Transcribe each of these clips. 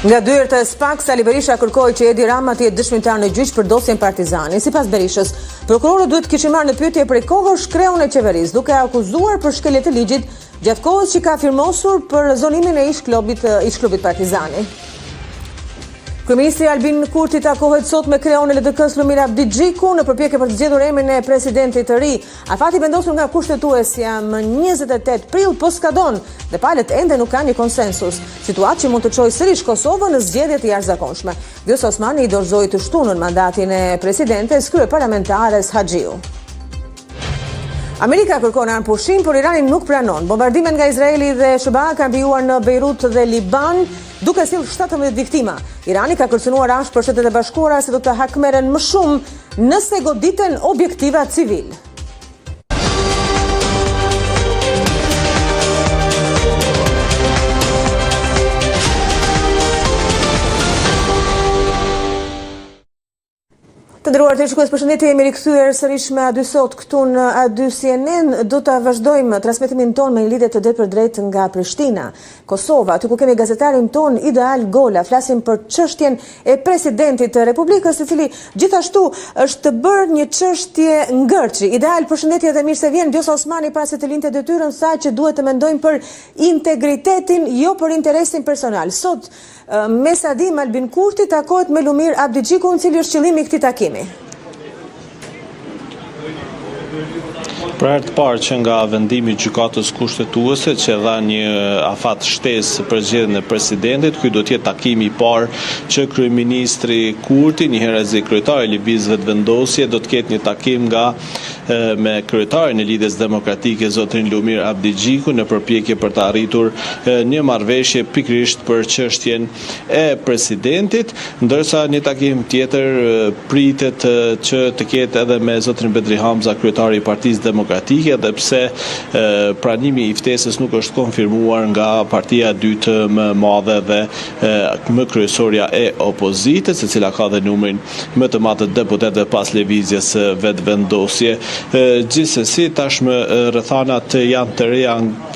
Nga dyert e SPAK, Sali Berisha kërkoi që Edi Rama të jetë dëshmitar në gjyq për dosjen Partizani. Sipas Berishës, prokurorët duhet kishin marrë në pyetje prej kohësh kreun e qeverisë, duke akuzuar për shkelje të ligjit gjatë kohës që ka firmosur për zonimin e ish-klubit Partizani. Kryeministri Albin Kurti takohet sot me kreun e LDK-s Lumir Abdi Xhiku në përpjekje për të zgjedhur emrin e presidentit të ri. Afati vendosur nga kushtetuesja më 28 prill po skadon dhe palët ende nuk kanë një konsensus, situatë që mund të çojë sërish Kosovën në zgjedhje të jashtëzakonshme. Vjosa Osmani i dorëzoi të shtunën mandatin e presidentes kryeparlamentares Haxhiu. Amerika kërkon armë pushim, por Irani nuk pranon. Bombardimet nga Izraeli dhe SBA kanë vijuar në Beirut dhe Liban, duke sill 17 viktima. Irani ka kërcënuar ashtë për Shtetet e Bashkuara se do të hakmeren më shumë nëse goditen objektiva civil. Të nderuar televizionistë, përshëndetje, jemi rikthyer sërish me A2 sot këtu në A2 CNN. Do ta vazhdojmë transmetimin ton me një lidhje të drejtpërdrejtë nga Prishtina, Kosova, aty ku kemi gazetarin ton Ideal Gola. Flasim për çështjen e presidentit të Republikës, i cili gjithashtu është bërë një çështje ngërçi. Ideal, përshëndetje dhe mirë se vjen. Vjosa Osmani para se të linte detyrën sa që duhet të mendojmë për integritetin, jo për interesin personal. Sot me Sadim Albin Kurti takohet me Lumir Abdi Xhiku, cili është qëllimi i këtij takimi. Për herë të parë që nga vendimi i gjykatës kushtetuese që dha një afat shtesë për zgjedhjen e presidentit, ky do të jetë takimi i parë që kryeministri Kurti, një herë as kryetari i lëvizjeve të vendosje, do të ketë një takim me kryetarin e Lidhjes Demokratike zotrin Lumir Abdi Xhiku në përpjekje për të arritur një marrëveshje pikërisht për çështjen e presidentit, ndërsa një takim tjetër pritet që të ketë edhe me zotrin Bedri Hamza, kryetari i Partisë Demokratike, edhe pse pranimi i ftesës nuk është konfirmuar nga partia e dytë më e madhe dhe më kryesorja e opozitës, e cila ka dhe numrin më të madh të deputetëve pas lëvizjes vetvendosje. Gjithsesi, tashmë rrethanat janë të reja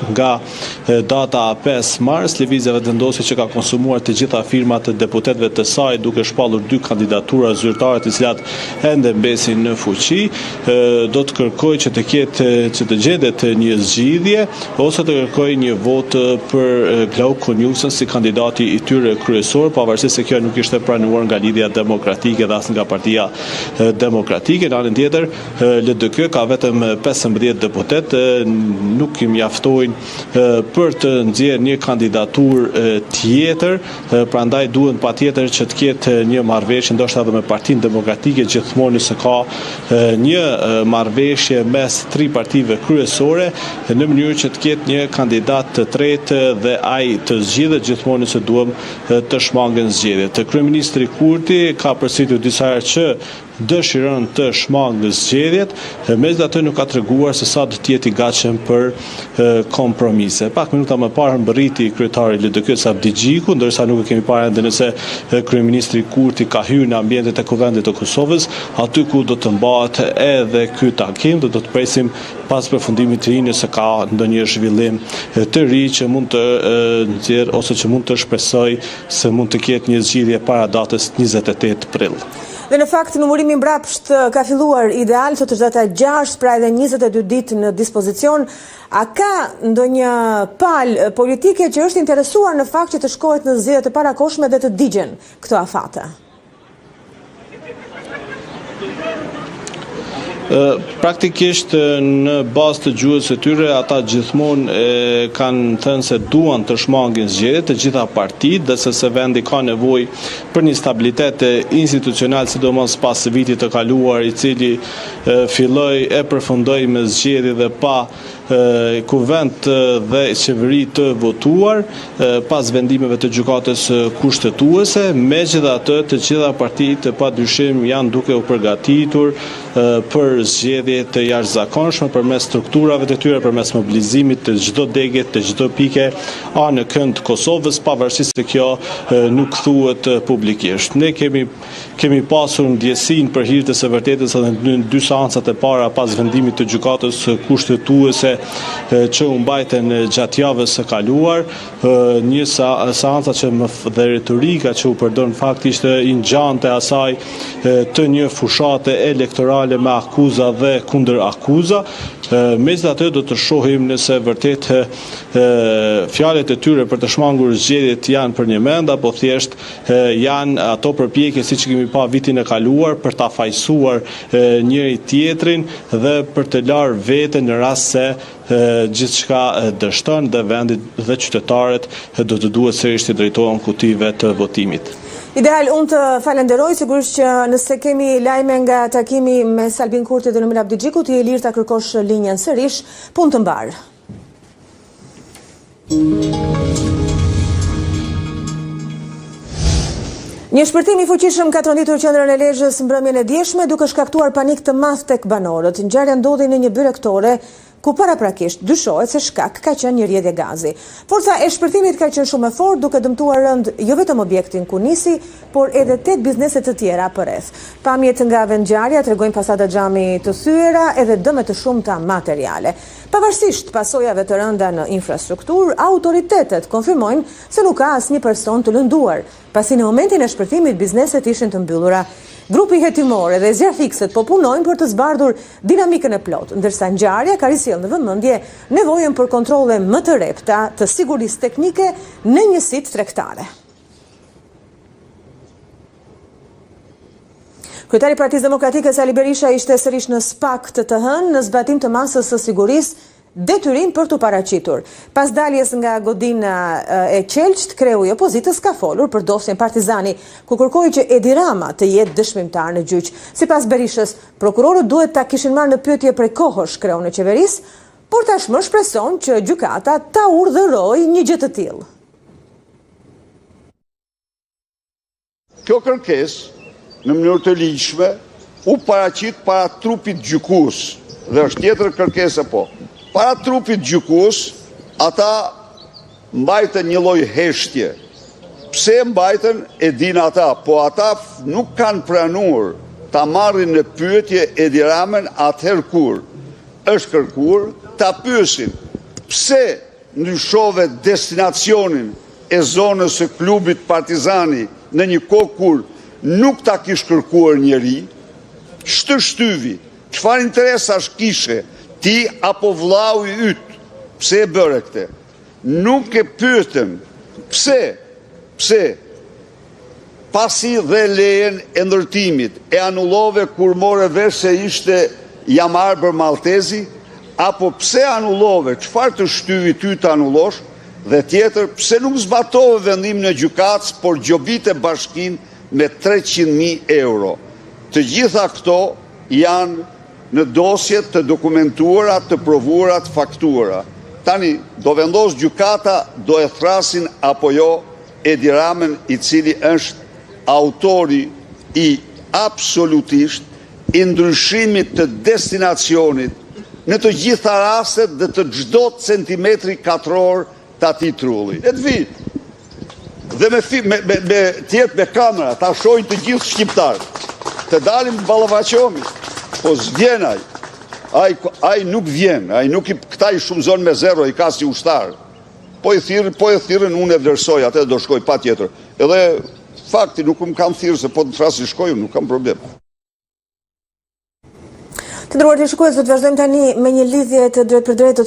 nga data 5 mars, lëvizja vetvendosje që ka konsumuar të gjitha firmat e deputetëve të saj, duke shpallur 2 kandidatura zyrtare të cilat ende mbesin në fuqi, do të kërkoj që të gjendet një zgjidhje ose të kërkoj një vot për Glauk Konjusën si kandidati i tyre kryesor, pavarësisht se kjo nuk ishte pranuar nga Lidhja Demokratike dhe as nga Partia Demokratike. Në anën tjetër, LDK ka vetëm 15 deputet, nuk i mjaftojnë për të nxjerrë një kandidatur tjetër, prandaj duhet patjetër që të ketë një marrëveshje ndoshta edhe me Partinë Demokratike, gjithmonë nëse ka një marrëveshje mes 3 partive kryesore, në mënyrë që të ketë një kandidat të tretë dhe ai të zgjidhet gjithmonë nëse duam të shmangen zgjedhjet. Kryeministri Kurti ka përsëritur disa herë që dëshiron të shmangë zgjedhjet, megjithatë nuk ka treguar se sa do të jetë i gatshëm për kompromise. Pak minuta më parë mbërriti kryetari i LDK-s Abdi Xhiku, ndërsa nuk e kemi parë ende nëse kryeministri Kurti ka hyrë në ambientet e Kuvendit të Kosovës, aty ku do të mbahet edhe ky takim, do të presim pas përfundimit të ri nëse ka ndonjë zhvillim të ri që mund të nxjerrë ose që mund të shpresoj se mund të ketë një zgjidhje para datës 28 prill. Dhe në fakt, numërimi mbrapsht ka filluar. Ideal, sot është data 6, pra edhe 22 ditë në dispozicion. A ka ndonjë palë politike që është interesuar në fakt që të shkohet në zgjedhjet e parakohshme dhe të digjen këto afate? Praktikisht në bazë të gjuhës së tyre, ata gjithmonë kanë thënë se duan të shmangin zgjedhjet të gjitha partitë, dhe se vendi ka nevojë për një stabilitet institucional, sidomos pas vitit të kaluar i cili filloi e përfundoi me zgjedhje dhe pa kuvend dhe qeveri të votuar pas vendimeve të gjykatës kushtetuese. Megjithatë, të gjitha partitë padyshim janë duke u përgatitur për zgjedhje të jashtëzakonshme përmes strukturave të tyre, përmes mobilizimit të çdo degje, të çdo pike në kënd të Kosovës, pavarësisht se kjo nuk thuhet publikisht. Ne kemi pasur ndjesinë për hir të së vërtetës edhe në 2 seancat e para pas vendimit të gjykatës kushtetuese që u mbajten gjatë javës së kaluar, një seanca që dhe retorika që u përdor në fakt ishte i ngjante asaj të një fushate elektorale me akuza dhe kundër akuza. Megjithatë do të shohim nëse vërtet fjalët e tyre për të shmangur zgjedhjet janë për një mend apo thjesht janë ato përpjekje siç kemi pa vitin e kaluar për ta fajsuar njëri tjetrin dhe për të larë veten në rast se gjithçka dështon dhe vendit dhe qytetarët do të duhet sërish të drejtohen kutive të votimit. Ideal, unë të falenderoj, sigurisht që nëse kemi lajme nga takimi me Albin Kurti dhe Lumir Abdigjiku, ti je lirë ta kërkosh linjën sërish, punë të mbarë. Një shpërtim i fuqishëm ka tronditur qendrën e Lezhës mbrëmjen e djeshme duke shkaktuar panik të madh tek banorët. Ngjarja ndodhi në një byrektore ku paraprakisht dyshohet se shkak ka qenë një rrjedhje gazi. Forca e shpërtimit ka qenë shumë e fortë duke dëmtuar rënd jo vetëm objektin ku nisi, por edhe 8 biznese të tjera përreth. Pamjet nga vendngjarja tregojnë fasada xhami të thyera edhe dëme të shumta materiale. Pavarësisht pasojave të rënda në infrastrukturë, autoritetet konfirmojnë se nuk ka asnjë person të lënduar, pasi në momentin e shpërtimit bizneset ishin të mbyllura. Grupi hetimore dhe zjarfikset po punojnë për të zbardhur dinamikën e plot, ndërsa ngjarja ka risjellë në vëmendje nevojën për kontrolle më të repta të sigurisë teknike në njësitë tregtare. Kryetari i Partisë Demokratike Sali Berisha ishte sërish në SPAK të hënë në zbatim të masës së sigurisë, detyrim për të paraqitur. Pas daljes nga godina e Qelçt, kreu i opozitës ka folur për dosjen Partizani, ku kërkoi që Edi Rama të jetë dëshmimtar në gjyq. Sipas Berishës, prokurorët duhet ta kishin marrë në pyetje prej kohësh kreun e qeverisë, por tashmë shpreson që gjykata ta urdhërojë një gjë të tillë. Kjo kërkesë në mënyrë të ligjshme u paraqit para trupit gjykues dhe është tjetër kërkesë po. Para trupit gjykues, ata mbajtën një lloj heshtje. Pse mbajtën e din ata, po ata nuk kanë pranuar ta marrin në pyetje Edi Ramën atëherë kur është kërkuar, ta pyesin pse ndryshove destinacionin e zonës së klubit Partizani në një kohë kur nuk ta kish kërkuar njeri, ç'të shtyvi, çfarë interesash kishe ti apo vllau i yt, pse e bëre këtë? Nuk e pyetëm pse pasi dhe lejen e ndërtimit e anullove kur more vesh se ishte jam arbër maltezi, apo pse anullove, çfarë të shtyvi ty të anullosh, dhe tjetër, pse nuk zbatove vendimin e gjykatës, por gjobite bashkin me 300.000 euro. Të gjitha këto janë në dosjet të dokumentuara, të provuara, të faktuara. Tani, do vendos gjykata, do e thrasin apo jo Edi Ramën, i cili është autori i absolutisht i ndryshimit të destinacionit në të gjitha rastet dhe të çdo centimetri katror të atij trulli. E të vi, dhe me kamera, ta shohin të gjithë shqiptarët, të dalim të ballafaqohemi. Po s'vjen ai nuk vjen, ai nuk këta i shumëzon me zero, i ka si ushtar. Po e thirrën, unë e vlerësoj, atë do shkoj patjetër. Edhe fakti nuk më kam thirrë se po të frasi shkoj, nuk kam problem. Të nderuar shikues, do të vazhdojmë tani me një lidhje të drejt për drejt,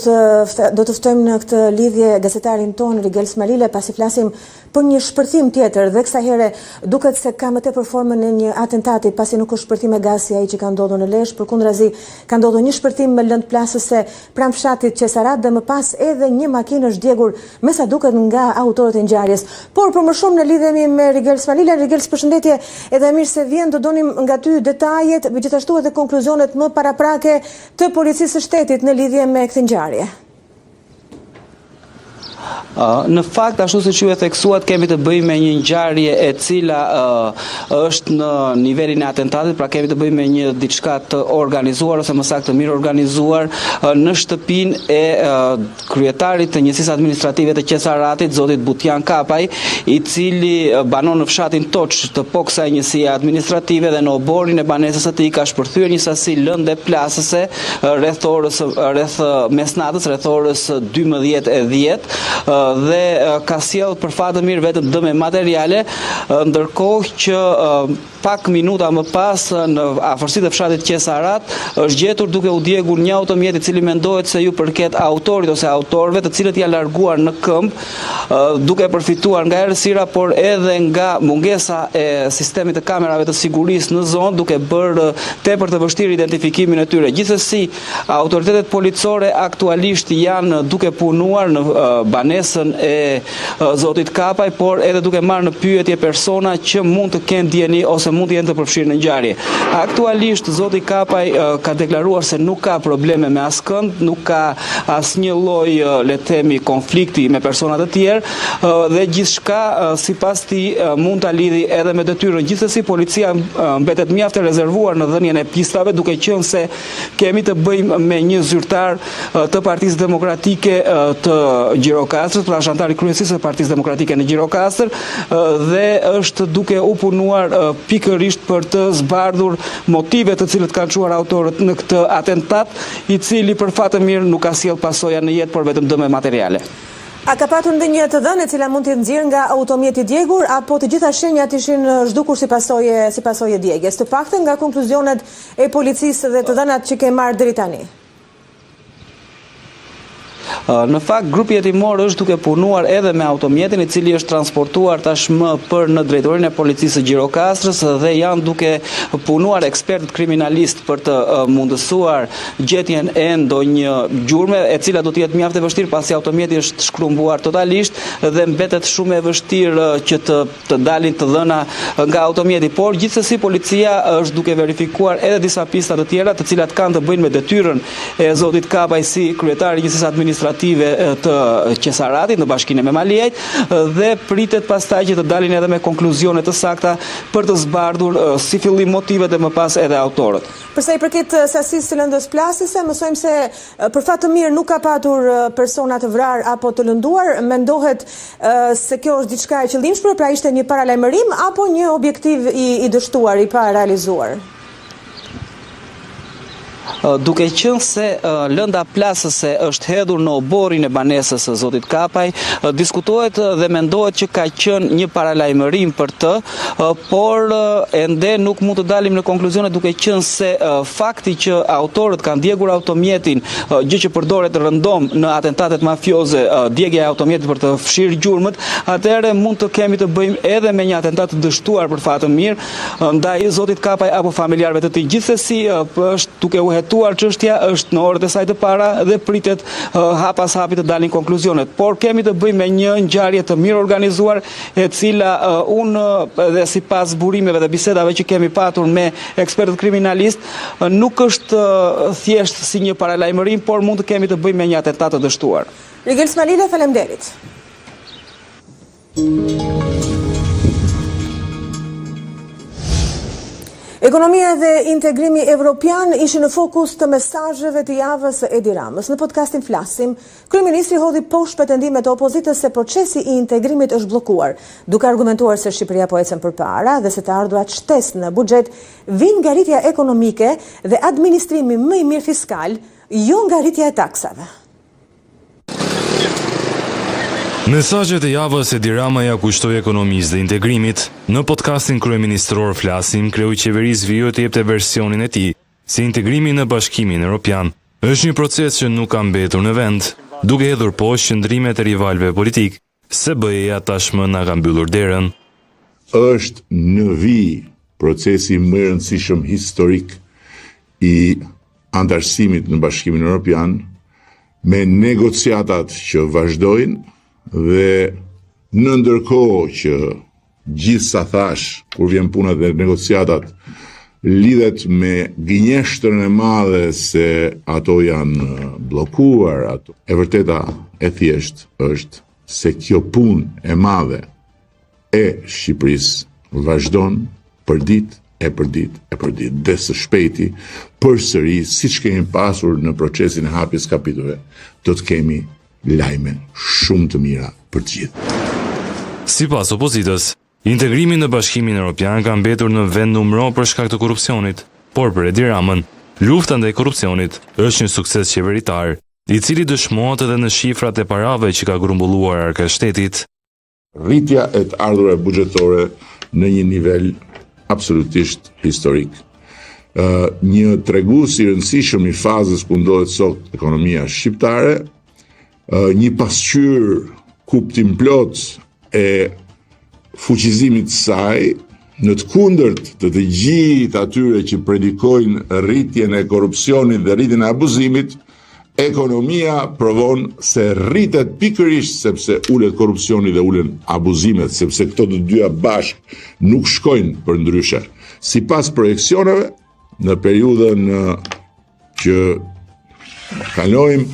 do të ftojmë në këtë lidhje gazetarin ton Rigel Smalile, pasi flasim për një shpërthim tjetër dhe kësaj here duket se ka më tepër formën e një atentati, pasi nuk është shpërthim me gaz si ai që ka ndodhur në Lezhë, përkundrazi ka ndodhur një shpërthim me lëndë plasëse pranë fshatit Qesarat dhe më pas edhe një makinë është djegur me sa duket nga autorët e ngjarjes. Por për më shumë në lidhemi me Rigel Smalile. Rigel, përshëndetje, edhe mirë se vjen, do donim nga ty detajet, gjithashtu edhe konkluzionet më paraprake të policisë së shtetit në lidhje me këtë ngjarje. Në fakt, ashtu siç ju e theksuat, kemi të bëjmë me një ngjarje e cila është në nivelin e atentatit, pra kemi të bëjmë me një diçka të organizuar ose më saktë të mirë organizuar në shtëpinë e kryetarit të njësisë administrative të Qesaratit, zotit Butjan Kapaj, i cili banon në fshatin Toç të kësaj njësie administrative, dhe në oborin e banesës së tij ka shpërthyer një sasi lëndë plasëse rreth mesnatës, rreth orës 12:10, dhe ka sjell për fat të mirë vetëm dëme materiale, ndërkohë që pak minuta më pas në afërsitë të fshatit Qesarat është gjetur duke u djegur një automjet i cili mendohet se ju përket autorit ose autorëve, të cilët janë larguar në këmbë, duke përfituar nga errësira, por edhe nga mungesa e sistemit të kamerave të sigurisë në zonë, duke bërë tepër të vështirë identifikimin e tyre. Gjithsesi, autoritetet policore aktualisht janë duke punuar në banesën e zotit Kapaj, por edhe duke marrë në pyetje persona që mund të kenë dieni ose mund të jenë të përfshirë në ngjarje. Aktualisht zoti Kapaj ka deklaruar se nuk ka probleme me askënd, nuk ka asnjë lloj le të themi konflikti me persona të tjerë, dhe gjithçka sipas tij mund ta lidhi edhe me detyrën. Gjithsesi, policia mbetet mjaft e rezervuar në dhënien e pistave, duke qenë se kemi të bëjmë me një zyrtar të Partisë Demokratike të Gjirokastrës, pra është antar i kryesisë së Partisë Demokratike në Gjirokastër, dhe është duke u punuar pikërisht për të zbardhur motivet të cilët kanë çuar autorët në këtë atentat, i cili për fat të mirë nuk ka sjell pasoja në jetë, por vetëm dëme materiale. A ka patur ndonjë të dhënë e cila mund të nxjerrë nga automjeti djegur, apo të gjitha shenjat ishin zhdukur si pasojë djegjes, të paktën nga konkluzionet e policisë dhe të dhënat që ke marrë deri tani? Në fakt, grupi hetimor është duke punuar edhe me automjetin, i cili është transportuar tashmë për në drejtorinë e policisë së Gjirokastrës, dhe janë duke punuar ekspertët kriminalistë për të mundësuar gjetjen e ndonjë gjurme, e cila do të jetë mjaft e vështirë pasi automjeti është shkrumbuar totalisht dhe mbetet shumë e vështirë që të dalin të dhëna nga automjeti. Por gjithsesi policia është duke verifikuar edhe disa pista të tjera, të cilat kanë të bëjnë me detyrën e zotit Kapaj si kryetari i njësisë administrative të Qesaratit në bashkinë me Maliajt, dhe pritet pastaj që të dalin edhe me konkluzione të sakta për të zbardhur si fillim motivet dhe më pas edhe autorët. Përsa i përket sasisë të lëndës plasëse, mësojmë se për fat të mirë nuk ka patur persona të vrarë apo të lënduar. Mendohet se kjo është diçka e qëllimshme, pra ishte një paralajmërim apo një objektiv i dështuar, i pa realizuar? Duke qenë se lënda plasëse është hedhur në oborin e banesës së zotit Kapaj, diskutohet dhe mendohet që ka qenë një paralajmërim për të, por ende nuk mund të dalim në konkluzione, duke qenë se fakti që autorët kanë djegur automjetin, gjë që përdoret rëndom në atentatet mafioze, djegja e automjetit për të fshirë gjurmët, atëherë mund të kemi të bëjmë edhe me një atentat të dështuar për fat të mirë ndaj zotit Kapaj apo familjarëve të tij. Gjithsesi, është duke u hetuar çështja, është në orët e saj të para dhe pritet hap pas hapi të dalin konkluzionet. Por kemi të bëjmë me një ngjarje të mirë organizuar, e cila unë dhe sipas burimeve dhe bisedave që kemi patur me ekspertët kriminalistë, nuk është thjesht si një paralajmërim, por mund të kemi të bëjmë me një atentat të dështuar. Rigel Smalile, faleminderit. Ekonomia dhe integrimi evropian ishin në fokus të mesazheve të javës së Edi Ramës. Në podcastin Flasim, kryeministri hodhi poshtë pretendimet e opozitës se procesi i integrimit është bllokuar, duke argumentuar se Shqipëria po ecën përpara dhe se të ardhurat shtesë në buxhet vijnë nga rritja ekonomike dhe administrimi më i mirë fiskal, jo nga rritja e taksave. Mesazhet e javës Edi Rama ja kushtoi ekonomisë dhe integrimit. Në podcastin kryeministror Flasim, kreu i qeverisë vijoi të jepte versionin e tij se integrimi në Bashkimin Evropian është një proces që nuk ka mbetur në vend, duke hedhur poshtë qëndrimet e rivalëve politik, se BE-ja tashmë na ka mbyllur derën. Është në vijë procesi më i rëndësishëm historik i antarësimit në Bashkimin Evropian, me negociatat që vazhdojnë, dhe në ndërkohë që gjithë sa thash, kur vjen puna dhe negociatat, lidhet me gënjeshtërën e madhe se ato janë bllokuar, e vërteta e thjesht është se kjo punë e madhe e Shqipërisë vazhdon për ditë e për ditë, dhe së shpejti përsëri, siç kemi pasur në procesin e hapjes kapitujve, do të kemi lajme shumë të mira për të gjithë. Sipas opozitës, integrimi në Bashkimin Evropian ka mbetur në vend numëro për shkak të korrupsionit, por për Edi Ramën, lufta ndaj korrupsionit është një sukses qeveritar, i cili dëshmohet edhe në shifrat e parave që ka grumbulluar arka e shtetit. Rritja e të ardhurave buxhetore në një nivel absolutisht historik. Një tregues i rëndësishëm i fazës ku ndodhet sot ekonomia shqiptare, një pasqyrë kuptim plot e fuqizimit të saj, në të kundërt të të gjithë atyre që predikojnë rritjen e korrupsionit dhe rritjen e abuzimit, ekonomia provon se rritet pikërisht sepse ulet korrupsioni dhe ulen abuzimet, sepse këto të dyja bashkë nuk shkojnë për ndryshe. Sipas projeksioneve, në periudhën që kalojmë,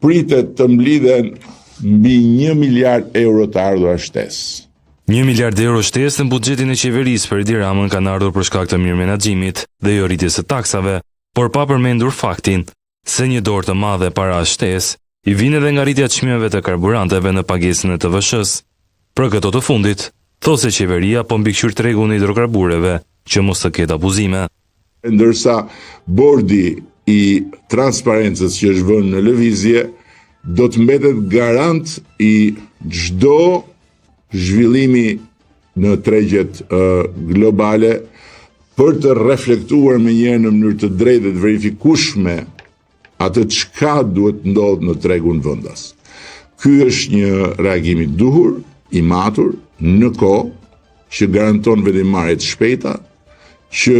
pritet të mblidhen mbi 1 miliard euro të ardhura shtesë. 1 miliard euro shtesë në buxhetin e qeverisë për Edi Ramën kanë ardhur për shkak të mirë menaxhimit dhe jo rritjes së taksave, por pa përmendur faktin se një dorë të madhe para shtesë i vjen edhe nga rritja e çmimeve të karburanteve në pagesën e TVSH-s. Për këto të fundit, thosë qeveria po mbikëqyr tregun e hidrokarbureve që mos të ketë abuzime. Ndërsa bordi i transparencës që është vënë në lëvizje do të mbetet garant i çdo zhvillimi në tregjet globale për të reflektuar menjëherë në mënyrë të drejtë dhe të verifikueshme atë çka duhet ndodh në tregun vendas. Ky është një reagim i duhur, i matur, në kohë që garanton vendimarrje të shpejta, që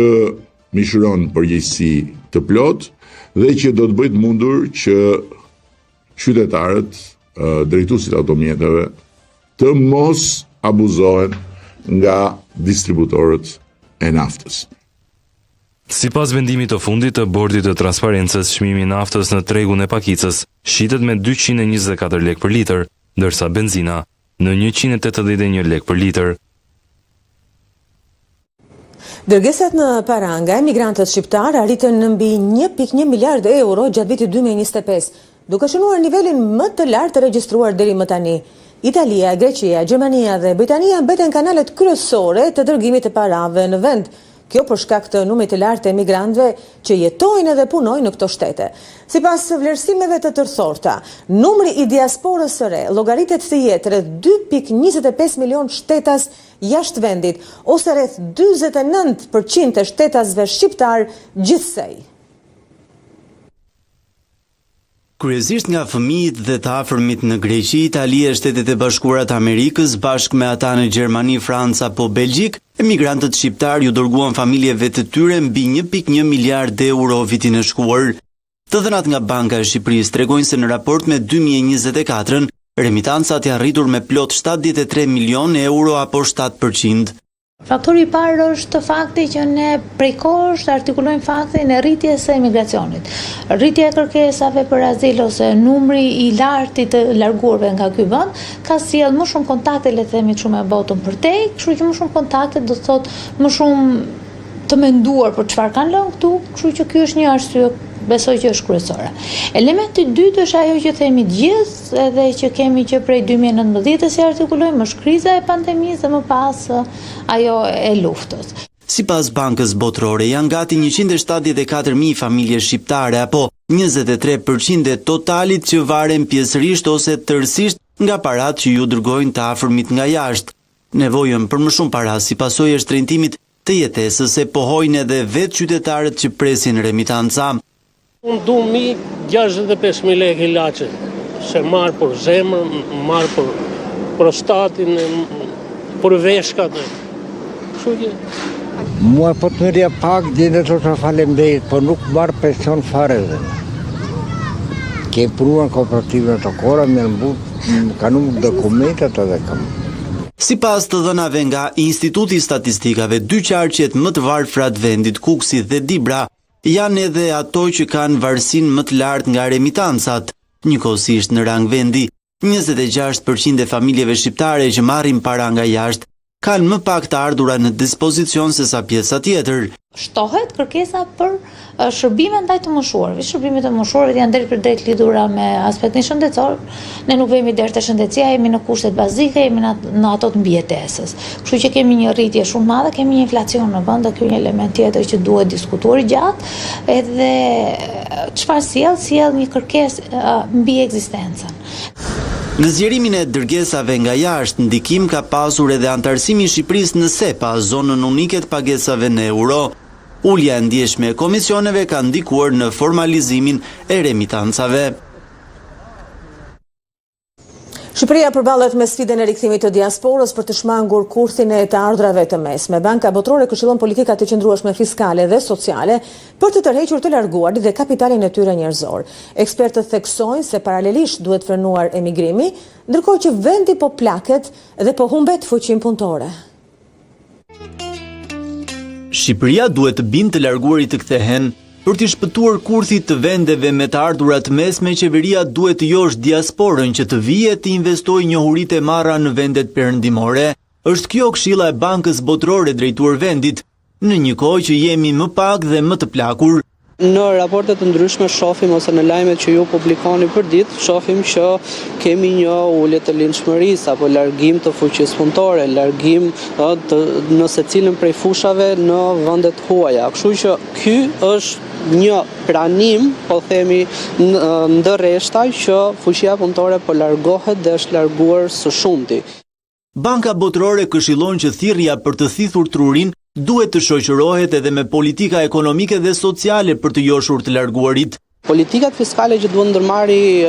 mishuron përgjegjësi të plot dhe që do të bëjë mundur që qytetarët, drejtuesit automjeteve, të mos abuzohen nga distributorët e naftës. Sipas vendimit të fundit të Bordit të Transparencës, çmimi i naftës në tregun e pakicës shitet me 224 lekë për litër, ndërsa benzina në 181 lekë për litër. Dërgesat në para nga emigrantët shqiptar arritën në mbi 1.1 miliard euro gjatë vitit 2025, duke shënuar nivelin më të lartë të regjistruar deri më tani. Italia, Greqia, Gjermania dhe Britania mbeten kanalet kryesore të dërgimit të parave në vend. Kjo për shkak të numrit të lartë të emigrantëve që jetojnë dhe punojnë në këto shtete. Sipas vlerësimeve të tërthorta, numri i diasporës së re llogaritet se jetë rreth 2.25 milion shtetas jashtë vendit, ose rreth 49% të shtetasve shqiptar gjithsej. Kryesisht nga fëmijët dhe të afërmit në Greqi, Itali e Shtetet e Bashkuara të Amerikës bashkë me ata në Gjermani, Franca apo Belgjik, emigrantët shqiptar ju dërguan familjeve të tyre mbi 1.1 miliard euro vitin e shkuar. Të dhënat nga Banka e Shqipërisë tregojnë se në raport me 2024-ën, remitancat janë rritur me plot 73 milion euro apo 7%. Faktori i parë është fakti që ne prej kohësh artikulojmë faktin e rritjes së emigracionit. Rritja e kërkesave për azil ose numri i lartë të larguarve nga ky vend ka sjell më shumë kontakte, le të themi kështu me botën përtej, kështu që më shumë kontakte do të thotë më shumë të menduar për çfarë kanë lënë këtu, kështu që ky është një arsye besoj që është kryesore. Elementi i dytë është ajo që themi gjithë edhe që kemi që prej 2019 si artikulojmë është kriza e pandemisë dhe më pas ajo e luftës. Sipas Bankës Botërore janë gati 174.000 familje shqiptare apo 23% e totalit që varen pjesërisht ose tërësisht nga paratë që ju dërgojnë të afërmit nga jashtë. Nevojën për më shumë para si pasojë e shtrentimit të jetesës e pohojnë edhe vetë qytetarët që presin remitanca. Unë du 65.000 lekë ilaçe, se marë për zemër, marë për prostatin, për veshkat. Mua po të mërja pak dine të falemderit, po nuk marë pension fare dhe. Ke pruan kooperativën të kora, me kanë dokumentat edhe kam. Sipas të dhënave nga Instituti i Statistikave, dy qarqet më të varfrat vendit, Kuksi dhe Dibra, janë edhe ato që kanë varësinë më të lartë nga remitancat, njëkohësisht në rang vendi. 26% e familjeve shqiptare që marrin para nga jashtë kanë më pak të ardhura në dispozicion se sa pjesa tjetër. Shtohet kërkesa për shërbime ndaj të moshuarve. Shërbimet e moshuarve janë drejt për drejt lidhura me aspektin shëndetësor. Ne nuk vemi deri te shëndetësia, jemi në kushtet bazike, jemi në ato të mbijetesës. Kështu që kemi një rritje shumë madhe, kemi një inflacion në vend, dhe ky një element tjetër që duhet diskutuar gjatë, edhe çfarë sjell një kërkesë mbi ekzistencën. Në zgjerimin e dërgesave nga jashtë, ndikim ka pasur edhe antarësimi i Shqipërisë në SEPA, zonën unike të pagesave në euro. Ulja e ndjeshme e komisioneve ka ndikuar në formalizimin e remitancave. Shqipëria përballet me sfidën e rikthimit të diasporës për të shmangur kurthin e të ardhrave të mesme. Banka Botërore këshillon politika të qëndrueshme fiskale dhe sociale për të tërhequr të larguarit dhe kapitalin e tyre njerëzor. Ekspertët theksojnë se paralelisht duhet frenuar emigrimi, ndërkohë që vendi po plaket dhe po humbet fuqinë punëtore. Shqipëria duhet të bindë të larguarit të kthehen. Për të shpëtuar kurthit të vendeve me të ardhurat mesme, qeveria duhet të josh diasporën që të vijë të investojë njohuritë e marra në vendet perëndimore. Është kjo këshilla e Bankës Botërore drejtuar vendit, në një kohë që jemi më pak dhe më të plakur. Në raportet të ndryshme shohim ose në lajmet që ju publikoni për ditë, shohim që kemi një ulje të lindshmërisë apo largim të fuqisë punëtore, largim në secilin prej fushave në vendet huaja. Kështu që ky është një pranim, po themi, ndërreshtaj që fuqia punëtore po largohet dhe është larguar së shumti. Banka Botërore këshillon që thirrja për të thithur trurin duhet të shoqërohet edhe me politika ekonomike dhe sociale për të joshur të larguarit. Politikat fiskale që duhet ndërmarri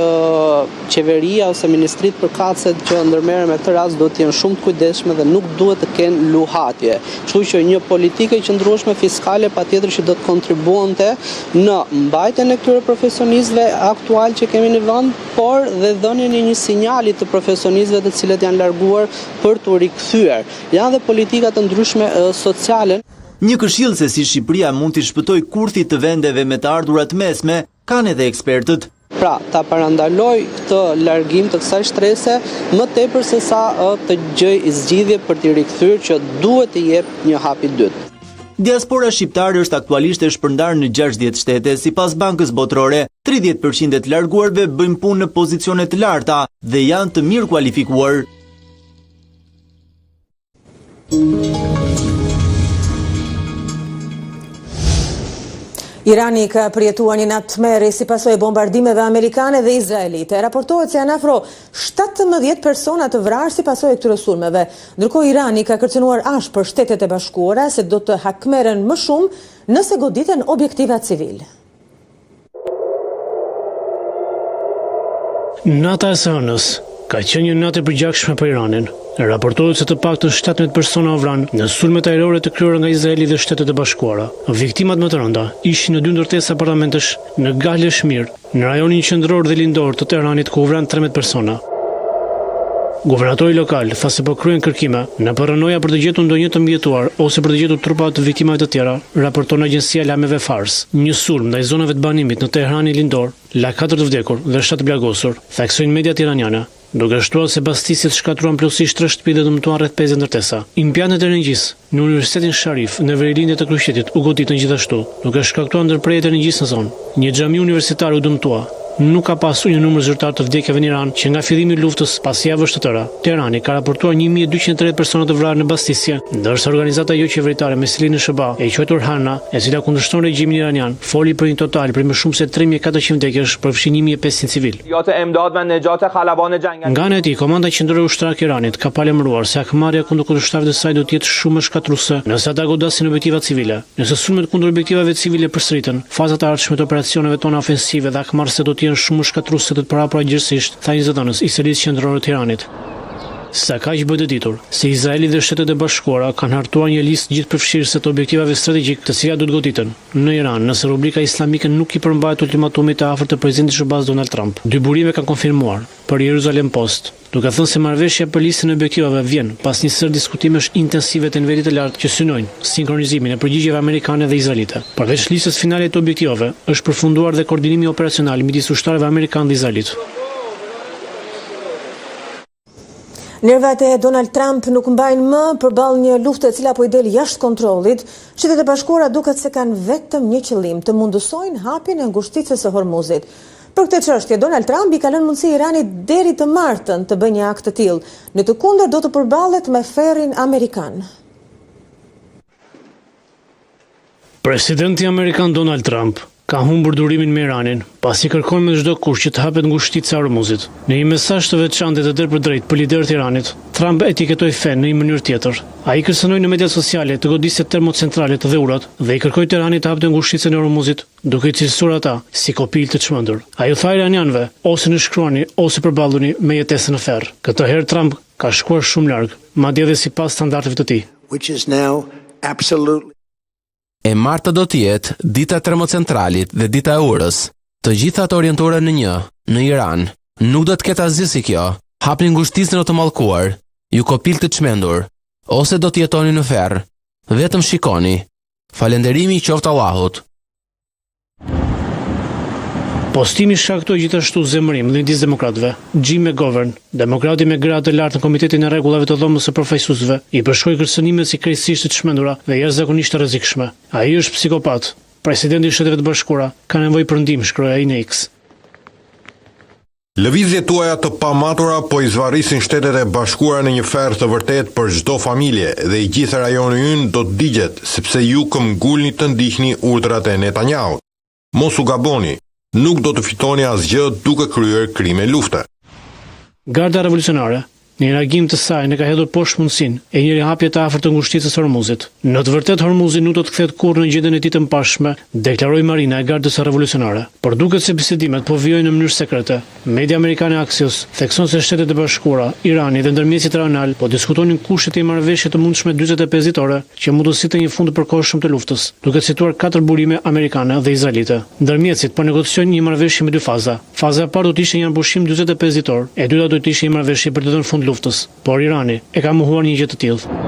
qeveria ose ministrit përkatëse që ndërmerren me këtë rast duhet të jenë shumë të kujdesshme dhe nuk duhet të kenë luhatje. Kështu që një politikë e qëndrueshme fiskale patjetër që do të kontribuonte në mbajtjen e këtyre profesionistëve aktual që kemi në vend, por dhe dhënien e një sinjali të profesionistëve të cilët janë larguar për të rikthyer. Janë dhe politika të ndryshme sociale. Një këshill se si Shqipëria mund të shpëtojë kurthit të vendeve me të ardhurat mesme kanë edhe ekspertët. Pra, ta parandaloj këtë largim të kësaj shtrese më tepër se sa të gjej zgjidhje për t'i rikthyer që duhet të jep një hap i dytë. Diaspora shqiptare është aktualisht e shpërndarë në 60 shtete. Sipas Bankës Botërore, 30% e të larguarve bëjnë punë në pozicione të larta dhe janë të mirë kualifikuar. Irani ka përjetuar një natë tmerri si pasojë bombardimeve amerikane dhe izraelite. Raportohet se janë afro 17 persona të vrarë si pasojë këtyre sulmeve. Ndërkohë Irani ka kërcënuar ashpër për Shtetet e Bashkuara se do të hakmeren më shumë nëse goditen objektiva civil. Nata e së hënës ka qenë një natë e përgjakshme për Iranin. Raportohet se të paktën 17 persona u vranë në sulmet ajrore të kryera nga Izraeli dhe Shtetet e Bashkuara. Viktimat më të rënda ishin në 2 ndërtesa parlamentesh në Gal e Shmir, në rajonin qendror dhe lindor të Teheranit, ku u vranë 13 persona. Guvernatori lokal tha se po kryen kërkime në paranoja për të gjetur ndonjë të mbijetuar ose për të gjetur trupa të viktimave të tjera, raporton agjencia e lajmeve Fars. Një sulm ndaj zonave të banimit në Teheranin lindor la 4 të vdekur dhe 7 të plagosur, theksojnë mediat iraniane, duke shtuar se bastisjet shkatruan plotësisht 3 shtëpi dhe dëmtuan rreth 50 ndërtesa. Impiantet e energjisë në Universitetin Sharif në verilindjen e Kryqëzit u goditën gjithashtu, duke shkaktuar ndërprerje të energjisë në zonë. Një xhami universitar u dëmtua. Nuk ka pasur një numër zyrtar të vdekjeve në Iran që nga fillimi i luftës pas javësh të tëra. Teherani ka raportuar 1230 persona të vrarë në bastisje, ndërsa organizata jo qeveritare me silinë Shaba, e quajtur Hana, e cila kundërshton regjimin iranian, foli për një total për më shumë se 3400 vdekjesh, përfshin 1500 civil. Nga ana e tij, komanda qendrore ushtarake e Iranit ka palëmëruar se hakmarrja kundër kundërshtarëve të saj do të jetë shumë më shkatruese nëse ata godasin objektiva civile. Nëse sulmet kundër objektivave civile përsëriten, fazat e ardhshme të operacioneve tona ofensive dhe hakmarrëse do të jenë shumë më shkatruese të parapra gjithësisht, tha një zëdhënës i selisë qendrore të Iranit. Sa kaq bëhet e ditur se Izraeli dhe Shtetet e Bashkuara kanë hartuar një listë gjithëpërfshirëse të objektivave strategjik të cilat do të goditen në Iran nëse Republika Islamike nuk i përmbahet ultimatumit të afërt të presidentit Shehbaz Donald Trump. Dy burime kanë konfirmuar për Jerusalem Post, duke thënë se marrëveshja për listën e objektivave vjen pas një sër diskutimesh intensive të nivelit të lartë që synojnë sinkronizimin e përgjigjeve amerikane dhe izraelite. Përveç listës finale të objektivave, është përfunduar dhe koordinimi operacional midis ushtarëve amerikanë dhe izraelit. Nervat e Donald Trump nuk mbajnë më përballë një lufte e cila po i del jashtë kontrollit. Shtetet e Bashkuara duket se kanë vetëm një qëllim, të mundësojnë hapjen e ngushticës së Hormuzit. Për këtë çështje, Donald Trump i ka lënë mundësi Iranit deri të martën të bëjë një akt të tillë. Në të kundërt do të përballet me ferrin amerikan. Presidenti amerikan Donald Trump ka humbur durimin me Iranin, pasi kërkon me çdo kusht që të hapet ngushtica e Hormuzit. Në një mesazh të veçantë të drejtpërdrejtë për liderët e Iranit, Trump etiketoi fen në një mënyrë tjetër. Ai kërcënoi në mediat sociale të goditjet termocentrale të dhurat dhe i kërkoi Teheranit të hapte ngushticën e Hormuzit, duke i cilësuar ata si kopil të çmendur. Ai u tha iranianëve, ose në shkruani ose përballuni me jetesën në ferr. Këtë herë Trump ka shkuar shumë larg, madje edhe sipas standardeve të tij. Which is now absolutely E martë do të jetë dita e termocentralit dhe dita e urës. Të gjitha të orientuara në një, në Iran. Nuk do të ketë asgjë si kjo. Hapni ngushticën e të mallkuar, ju kopil të çmendur, ose do të jetoni në ferr. Vetëm shikoni. Falënderimi qoftë Allahut. Postimi shkaktoi gjithashtu zemërim midis demokratëve. Jim McGovern, demokrati me gradë të lartë në Komitetin e Rregullave të Dhomës së Përfaqësuesve, i përshkroi kërcënimet si krejtësisht të çmendura dhe jashtëzakonisht të rrezikshme. Ai është psikopat. Presidenti i Shteteve të Bashkuara ka nevojë për ndihmë, shkroi ai në X. Lëvizjet tuaja të pamatura po i zvarrisin Shtetet e Bashkuara në një ferr të vërtet për çdo familje dhe i gjithë rajoni ynë do të digjet sepse ju këmbgulni të ndiqni urdhrat e Netanyahu. Mos u gaboni. Nuk do të fitoni asgjë duke kryer krime lufte. Garda revolucionare, në reagim të saj, ne ka hedhur poshtë mundësinë e një rihapje të afërt të ngushticës së Hormuzit. Në të vërtetë Hormuzi nuk do të kthehet kurrë në gjendjen e tij të mbarshme, deklaroi Marina e Gardës së Revolucionare. Por duket se bisedimet po vijojnë në mënyrë sekrete. Media amerikane Axios thekson se Shtetet e Bashkuara, Irani dhe ndërmjetësit rajonal po diskutonin kushtet e marrëveshjes të mundshme 45 ditore që mund të sitte një fund të përkohshëm të luftës, duke cituar 4 burime amerikane dhe izraelite. Ndërmjetësit po negociojnë një marrëveshje me 2 faza. Faza e parë do të ishte një ambushim 45 ditor, e dyta do të ishte një marrëveshje për të dhënë fund luftës, por Irani e ka mohuar një gjë të tillë.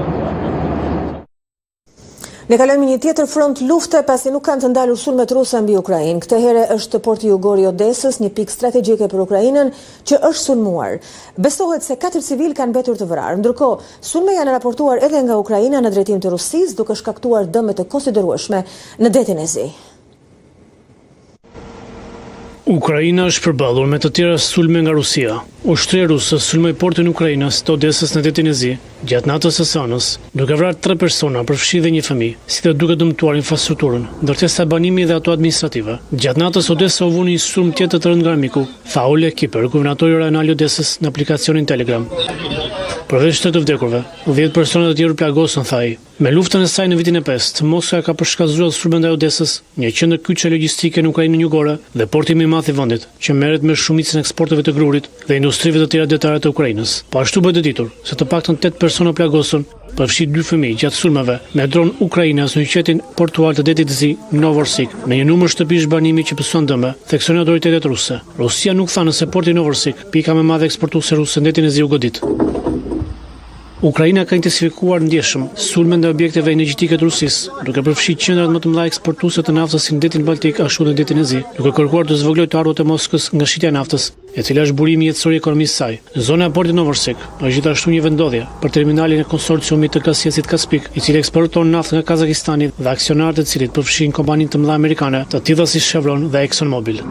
Ne kalojmë një tjetër front lufte pasi nuk kanë të ndalur sulmet ruse mbi Ukrainë. Këtë herë është porti jugor i Odesës, një pikë strategjike për Ukrainën që është sulmuar. Besohet se 4 civil kanë mbetur të vrarë. Ndërkohë, sulme janë raportuar edhe nga Ukraina në drejtim të Rusisë, duke shkaktuar dëme të konsiderueshme në detin e Zi. Ukraina është përballur me të tjera sulme nga Rusia. Ushtria ruse sulmoi portin e Ukrainës të Odesës në detin e Zi, gjatë natës së hënës, duke vrarë 3 persona, përfshi dhe një fëmijë, si dhe duke dëmtuar infrastrukturën, ndërtesa banimi dhe ato administrative. Gjatë natës Odesa u vuni një sulm tjetër të rënd nga armiku, tha Ole Kiper, guvernatori rajonal i Odesës në aplikacionin Telegram. Përveç të vdekurve, 10 persona të tjerë plagosën, tha ai. Me luftën e saj në vitin e 5, Moskva ka përshkallëzuar sulme ndaj Odesës, një qendër kyçe logjistike në Ukrainën jugore dhe porti më i madh i vendit, që merret me shumicën e eksporteve të grurit dhe industrive të tjera detare të Ukrainës. Po ashtu bëhet e ditur se të paktën 8 persona plagosën, përfshi 2 fëmijë gjatë sulmeve me dron ukrainas në qytetin portuar të detit Zi, Novorossiysk, në një numër shtëpish banimi që pëson dëme, thekson autoritetet ruse. Rusia nuk tha nëse porti Novorossiysk, pika më e madhe eksportuese ruse në detin e Zi u godit. Ukraina ka intensifikuar ndjeshëm sulme ndaj objekteve energjetike të Rusisë, duke përfshirë qendrat më të mëdha eksportuese të naftës si në detin Baltik ashtu dhe në detin e Zi, duke kërkuar të zvoglojë të ardhurët e Moskës nga shitja e naftës, e cila është burimi jetësor i ekonomisë së saj. Zona e portit Novorossiysk është gjithashtu një vendodhje për terminalin e konsorciumit të gasjesit Kaspik, i cili eksporton naftë nga Kazakistani dhe aksionarët e cilit përfshin kompaninë të mëdha amerikane, të tilla si Chevron dhe ExxonMobil.